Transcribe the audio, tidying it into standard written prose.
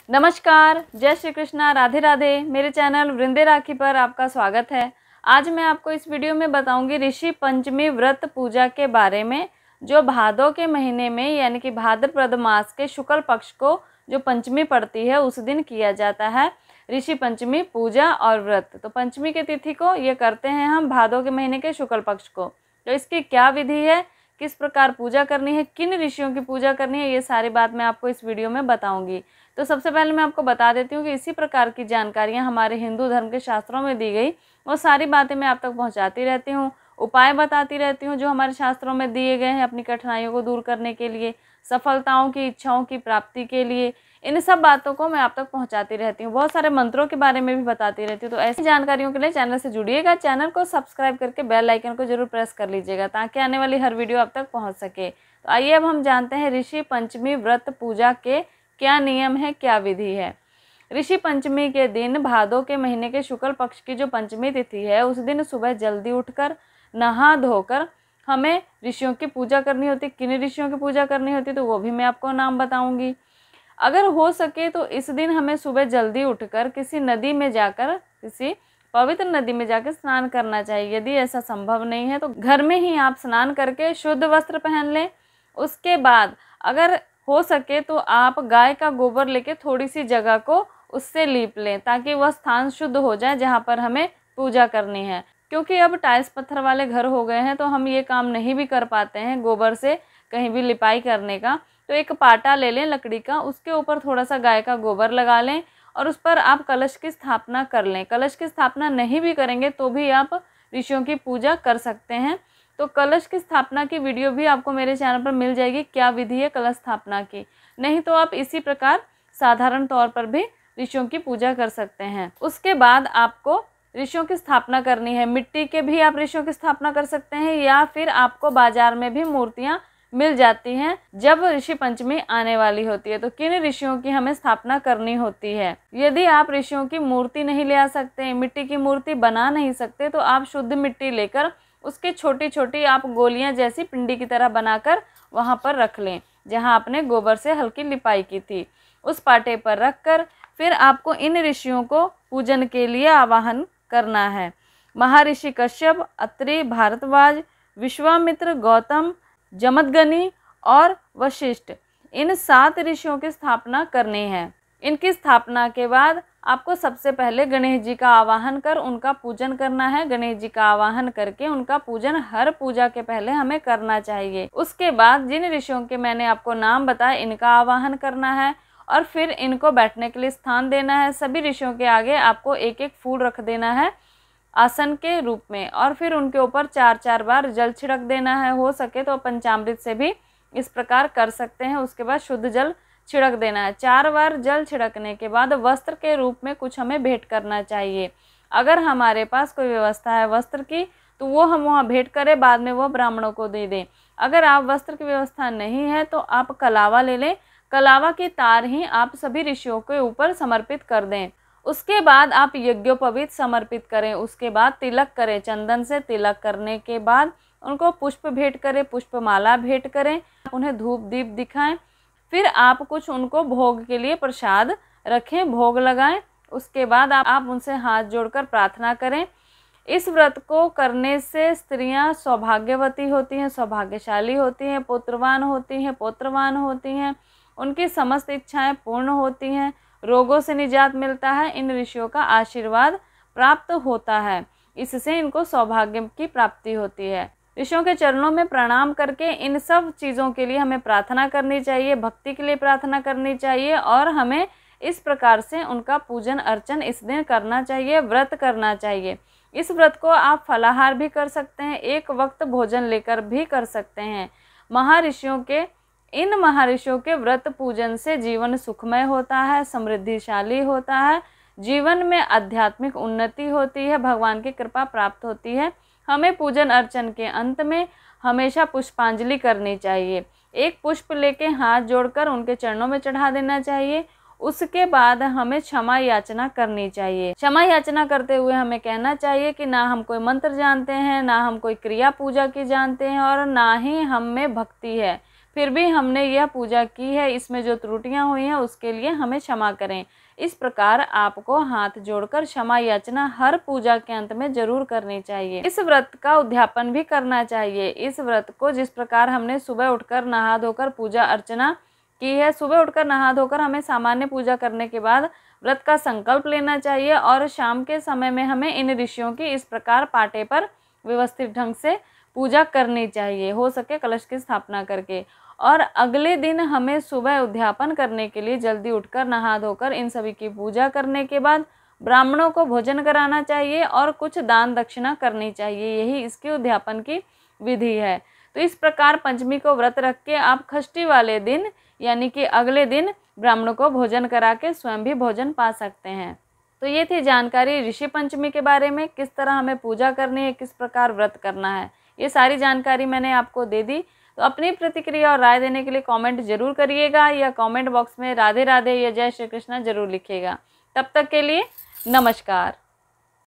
नमस्कार, जय श्री कृष्णा, राधे राधे। मेरे चैनल वृंदे राखी पर आपका स्वागत है। आज मैं आपको इस वीडियो में बताऊंगी ऋषि पंचमी व्रत पूजा के बारे में, जो भादों के महीने में यानी कि भाद्रपद मास के शुक्ल पक्ष को जो पंचमी पड़ती है उस दिन किया जाता है ऋषि पंचमी पूजा और व्रत। तो पंचमी की तिथि को ये करते हैं हम भादों के महीने के शुक्ल पक्ष को। तो इसकी क्या विधि है, किस प्रकार पूजा करनी है, किन ऋषियों की पूजा करनी है, ये सारी बात मैं आपको इस वीडियो में बताऊंगी। तो सबसे पहले मैं आपको बता देती हूँ कि इसी प्रकार की जानकारियाँ हमारे हिंदू धर्म के शास्त्रों में दी गई, वो सारी बातें मैं आप तक पहुँचाती रहती हूँ, उपाय बताती रहती हूँ जो हमारे शास्त्रों में दिए गए हैं अपनी कठिनाइयों को दूर करने के लिए, सफलताओं की इच्छाओं की प्राप्ति के लिए। इन सब बातों को मैं आप तक पहुंचाती रहती हूँ। बहुत सारे मंत्रों के बारे में भी बताती रहती हूँ। तो ऐसी जानकारियों के लिए चैनल से जुड़िएगा, चैनल को सब्सक्राइब करके बेल आइकन को जरूर प्रेस कर लीजिएगा ताकि आने वाली हर वीडियो आप तक पहुंच सके। तो आइए अब हम जानते हैं ऋषि पंचमी व्रत पूजा के क्या नियम है, क्या विधि है। ऋषि पंचमी के दिन भादों के महीने के शुक्ल पक्ष की जो पंचमी तिथि है उस दिन सुबह जल्दी उठकर नहा धोकर हमें ऋषियों की पूजा करनी होती। किन ऋषियों की पूजा करनी होती तो वो भी मैं आपको नाम बताऊंगी। अगर हो सके तो इस दिन हमें सुबह जल्दी उठकर किसी नदी में जाकर, किसी पवित्र नदी में जाकर स्नान करना चाहिए। यदि ऐसा संभव नहीं है तो घर में ही आप स्नान करके शुद्ध वस्त्र पहन लें। उसके बाद अगर हो सके तो आप गाय का गोबर लेके थोड़ी सी जगह को उससे लीप लें ताकि वह स्थान शुद्ध हो जाए जहाँ पर हमें पूजा करनी है। क्योंकि अब टाइल्स पत्थर वाले घर हो गए हैं तो हम ये काम नहीं भी कर पाते हैं गोबर से कहीं भी लिपाई करने का। तो एक पाटा ले लें लकड़ी का, उसके ऊपर थोड़ा सा गाय का गोबर लगा लें और उस पर आप कलश की स्थापना कर लें। कलश की स्थापना नहीं भी करेंगे तो भी आप ऋषियों की पूजा कर सकते हैं। तो कलश की स्थापना की वीडियो भी आपको मेरे चैनल पर मिल जाएगी, क्या विधि है कलश स्थापना की। नहीं तो आप इसी प्रकार साधारण तौर पर भी ऋषियों की पूजा कर सकते हैं। उसके बाद आपको ऋषियों की स्थापना करनी है। मिट्टी के भी आप ऋषियों की स्थापना कर सकते हैं या फिर आपको बाजार में भी मूर्तियां मिल जाती हैं जब ऋषि पंचमी आने वाली होती है। तो किन ऋषियों की हमें स्थापना करनी होती है। यदि आप ऋषियों की मूर्ति नहीं ले आ सकते, मिट्टी की मूर्ति बना नहीं सकते, तो आप शुद्ध मिट्टी लेकर उसके छोटी छोटी आप गोलियां जैसी पिंडी की तरह बनाकर वहां पर रख लें जहां आपने गोबर से हल्की लिपाई की थी। उस पाटे पर रखकर फिर आपको इन ऋषियों को पूजन के लिए आवाहन करना है। महर्षि कश्यप, अत्रि, भारद्वाज, विश्वामित्र, गौतम, जमदग्नि और वशिष्ठ, इन 7 ऋषियों की स्थापना करनी है। इनकी स्थापना के बाद आपको सबसे पहले गणेश जी का आवाहन कर उनका पूजन करना है। गणेश जी का आवाहन करके उनका पूजन हर पूजा के पहले हमें करना चाहिए। उसके बाद जिन ऋषियों के मैंने आपको नाम बताए इनका आवाहन करना है और फिर इनको बैठने के लिए स्थान देना है। सभी ऋषियों के आगे आपको एक एक फूल रख देना है आसन के रूप में और फिर उनके ऊपर 4-4 बार जल छिड़क देना है। हो सके तो पंचामृत से भी इस प्रकार कर सकते हैं। उसके बाद शुद्ध जल छिड़क देना है। 4 बार जल छिड़कने के बाद वस्त्र के रूप में कुछ हमें भेंट करना चाहिए। अगर हमारे पास कोई व्यवस्था है वस्त्र की तो वो हम वहाँ भेंट करें, बाद में वो ब्राह्मणों को दे दें। अगर आप वस्त्र की व्यवस्था नहीं है तो आप कलावा ले लें। कलावा की तार ही आप सभी ऋषियों के ऊपर समर्पित कर दें। उसके बाद आप यज्ञोपवीत समर्पित करें। उसके बाद तिलक करें, चंदन से तिलक करने के बाद उनको पुष्प भेंट करें, पुष्पमाला भेंट करें, उन्हें धूप दीप दिखाएं। फिर आप कुछ उनको भोग के लिए प्रसाद रखें, भोग लगाएं। उसके बाद आप उनसे हाथ जोड़कर प्रार्थना करें। इस व्रत को करने से स्त्रियां सौभाग्यवती होती हैं, सौभाग्यशाली होती हैं, पुत्रवान होती हैं, पौत्रवान होती हैं, उनकी समस्त इच्छाएं पूर्ण होती हैं, रोगों से निजात मिलता है, इन ऋषियों का आशीर्वाद प्राप्त होता है। इससे इनको सौभाग्य की प्राप्ति होती है। ऋषियों के चरणों में प्रणाम करके इन सब चीज़ों के लिए हमें प्रार्थना करनी चाहिए, भक्ति के लिए प्रार्थना करनी चाहिए और हमें इस प्रकार से उनका पूजन अर्चन इस दिन करना चाहिए, व्रत करना चाहिए। इस व्रत को आप फलाहार भी कर सकते हैं, एक वक्त भोजन लेकर भी कर सकते हैं। इन महर्षियों के व्रत पूजन से जीवन सुखमय होता है, समृद्धिशाली होता है, जीवन में आध्यात्मिक उन्नति होती है, भगवान की कृपा प्राप्त होती है। हमें पूजन अर्चन के अंत में हमेशा पुष्पांजलि करनी चाहिए। एक पुष्प लेके हाथ जोड़कर उनके चरणों में चढ़ा देना चाहिए। उसके बाद हमें क्षमा याचना करनी चाहिए। क्षमा याचना करते हुए हमें कहना चाहिए कि ना हम कोई मंत्र जानते हैं, ना हम कोई क्रिया पूजा की जानते हैं और ना ही हम में भक्ति है। फिर भी हमने यह पूजा की है, इसमें जो त्रुटियां हुई हैं उसके लिए हमें क्षमा करें। इस प्रकार आपको हाथ जोड़कर क्षमा याचना हर पूजा के अंत में जरूर करनी चाहिए। इस व्रत का उद्यापन भी करना चाहिए। इस व्रत को जिस प्रकार हमने सुबह उठकर नहा धोकर पूजा अर्चना की है, सुबह उठकर नहा धोकर हमें सामान्य पूजा करने के बाद व्रत का संकल्प लेना चाहिए और शाम के समय में हमें इन ऋषियों की इस प्रकार पाटे पर व्यवस्थित ढंग से पूजा करनी चाहिए, हो सके कलश की स्थापना करके। और अगले दिन हमें सुबह उद्यापन करने के लिए जल्दी उठकर नहा धोकर इन सभी की पूजा करने के बाद ब्राह्मणों को भोजन कराना चाहिए और कुछ दान दक्षिणा करनी चाहिए। यही इसके उद्यापन की विधि है। तो इस प्रकार पंचमी को व्रत रख के आप षष्ठी वाले दिन यानी कि अगले दिन ब्राह्मणों को भोजन करा के स्वयं भी भोजन पा सकते हैं। तो ये थी जानकारी ऋषि पंचमी के बारे में, किस तरह हमें पूजा करनी है, किस प्रकार व्रत करना है। ये सारी जानकारी मैंने आपको दे दी। तो अपनी प्रतिक्रिया और राय देने के लिए कमेंट जरूर करिएगा या कमेंट बॉक्स में राधे राधे या जय श्री कृष्णा जरूर लिखिएगा। तब तक के लिए नमस्कार।